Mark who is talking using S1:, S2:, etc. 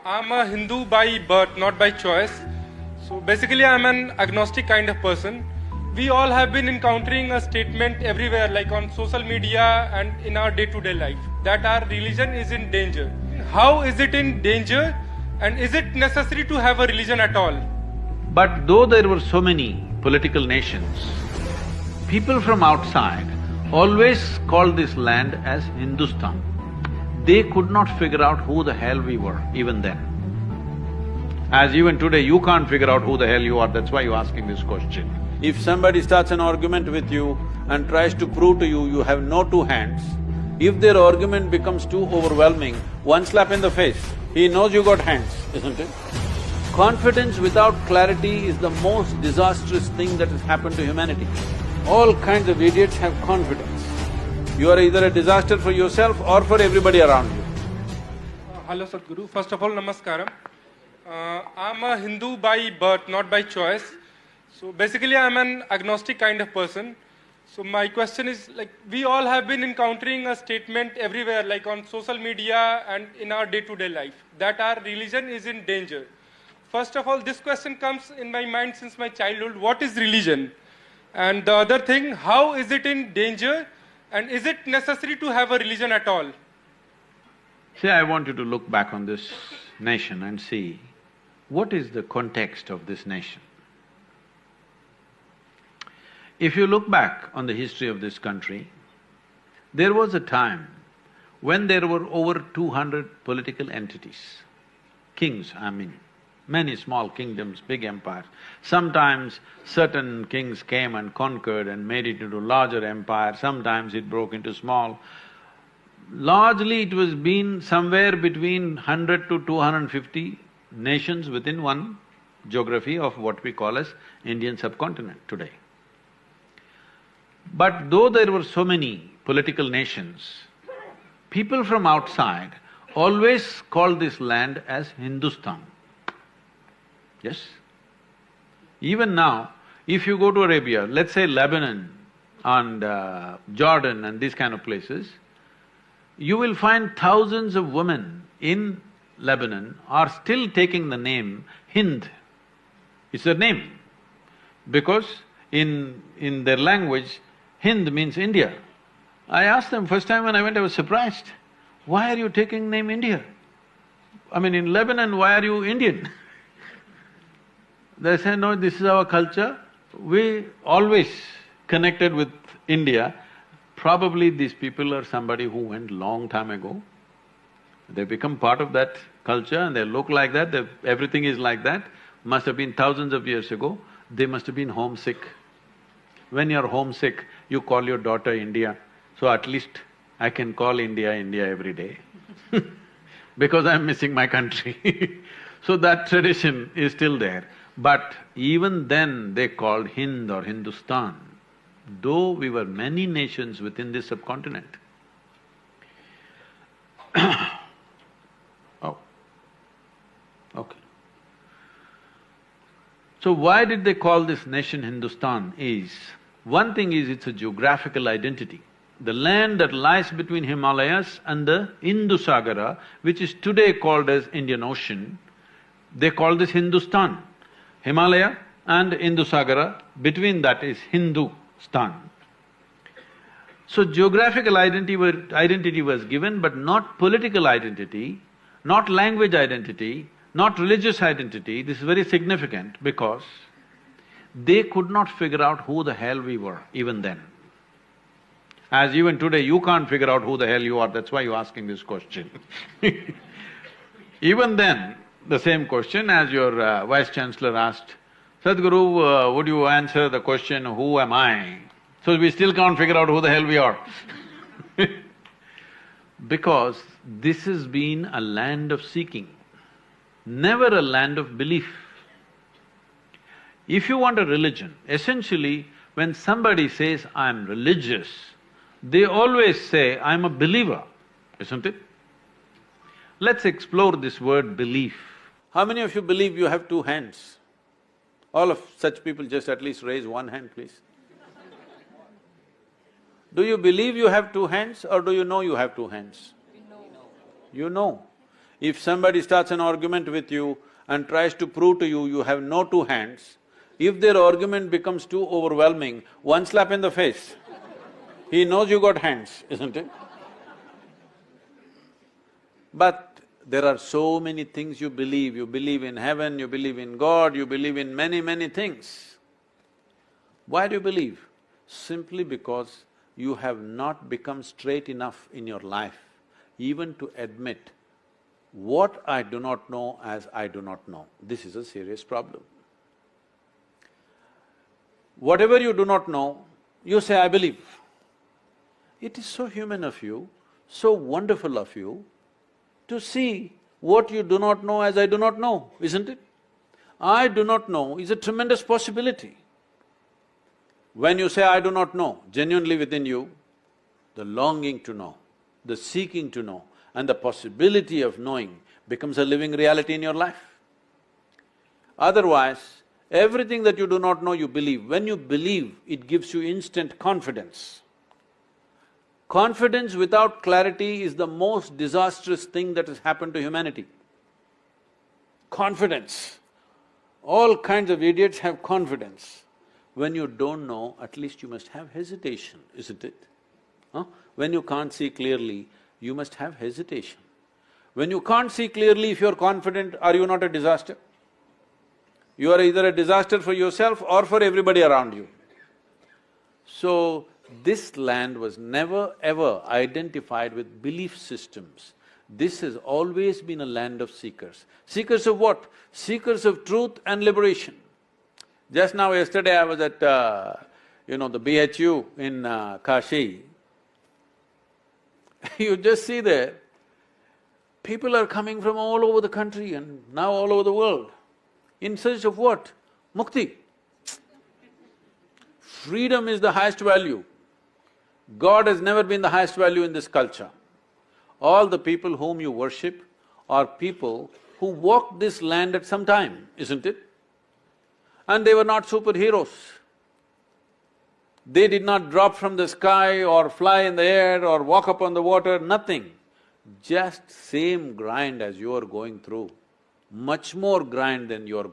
S1: I'm a Hindu by birth, not by choice. So basically, I'm an agnostic kind of person. We all have been encountering a statement everywhere, like on social media and in our day-to-day life, that our religion is in danger. How is it in danger, and is it necessary to have a religion at all?
S2: But though there were so many political nations, people from outside always called this land as Hindustan. They could not figure out who the hell we were even then. As even today you can't figure out who the hell you are, that's why you're asking this question. If somebody starts an argument with you and tries to prove to you you have no two hands, if their argument becomes too overwhelming, one slap in the face, he knows you got hands, isn't it? Confidence without clarity is the most disastrous thing that has happened to humanity. All kinds of idiots have confidence. You are either a disaster for yourself or for everybody around you.
S1: Hello Sadhguru, first of all namaskaram. I'm a Hindu by birth, not by choice. So basically I'm an agnostic kind of person. So my question is, like, we all have been encountering a statement everywhere, like on social media and in our day-to-day life, that our religion is in danger. First of all, this question comes in my mind since my childhood: what is religion? And the other thing, how is it in danger, and is it necessary to have a religion at all?
S2: See, I want you to look back on this nation and see what is the context of this nation. If you look back on the history of this country, there was a time when there were over 200 political entities, kings, I mean, many small kingdoms, big empires. Sometimes certain kings came and conquered and made it into larger empire, sometimes it broke into small. Largely it was been somewhere between 100 to 250 nations within one geography of what we call as Indian subcontinent today. But though there were so many political nations, people from outside always called this land as Hindustan. Yes? Even now, if you go to Arabia, let's say Lebanon and Jordan and these kind of places, you will find thousands of women in Lebanon are still taking the name Hind. It's their name, because in their language, Hind means India. I asked them, first time when I went, I was surprised. Why are you taking name India? I mean, in Lebanon, why are you Indian? They say, no, this is our culture. We always connected with India. Probably these people are somebody who went long time ago. They become part of that culture and they look like that, everything is like that. Must have been thousands of years ago. They must have been homesick. When you're homesick, you call your daughter India. So at least I can call India, India every day because I'm missing my country So that tradition is still there. But even then they called Hind or Hindustan, though we were many nations within this subcontinent. Oh, okay. So why did they call this nation Hindustan is, one thing is it's a geographical identity. The land that lies between Himalayas and the Indus-Sagara, which is today called as Indian Ocean, they call this Hindustan. Himalaya and Indus-Sagara, between that is Hindustan. So geographical identity was given, but not political identity, not language identity, not religious identity. This is very significant because they could not figure out who the hell we were even then. As even today you can't figure out who the hell you are, that's why you're asking this question Even then, the same question as your Vice-Chancellor asked, Sadhguru, would you answer the question, who am I? So we still can't figure out who the hell we are because this has been a land of seeking, never a land of belief. If you want a religion, essentially when somebody says, I'm religious, they always say, I'm a believer, isn't it? Let's explore this word belief. How many of you believe you have two hands? All of such people just at least raise one hand, please. Do you believe you have two hands or do you know you have two hands? You know. If somebody starts an argument with you and tries to prove to you you have no two hands, if their argument becomes too overwhelming, one slap in the face, he knows you got hands, isn't it? But there are so many things you believe in heaven, you believe in God, you believe in many things. Why do you believe? Simply because you have not become straight enough in your life even to admit what I do not know as I do not know. This is a serious problem. Whatever you do not know, you say, I believe. It is so human of you, so wonderful of you to see what you do not know as I do not know, isn't it? I do not know is a tremendous possibility. When you say, I do not know, genuinely within you, the longing to know, the seeking to know, and the possibility of knowing becomes a living reality in your life. Otherwise, everything that you do not know, you believe. When you believe, it gives you instant confidence. Confidence without clarity is the most disastrous thing that has happened to humanity. Confidence. All kinds of idiots have confidence. When you don't know, at least you must have hesitation, isn't it? Huh? When you can't see clearly, you must have hesitation. When you can't see clearly, if you're confident, are you not a disaster? You are either a disaster for yourself or for everybody around you. So, this land was never ever identified with belief systems. This has always been a land of seekers. Seekers of what? Seekers of truth and liberation. Just now, yesterday I was at, the BHU in Kashi. You just see there, people are coming from all over the country and now all over the world. In search of what? Mukti. Freedom is the highest value. God has never been the highest value in this culture. All the people whom you worship are people who walked this land at some time, isn't it? And they were not superheroes. They did not drop from the sky or fly in the air or walk up on the water, nothing. Just same grind as you are going through, much more grind than you are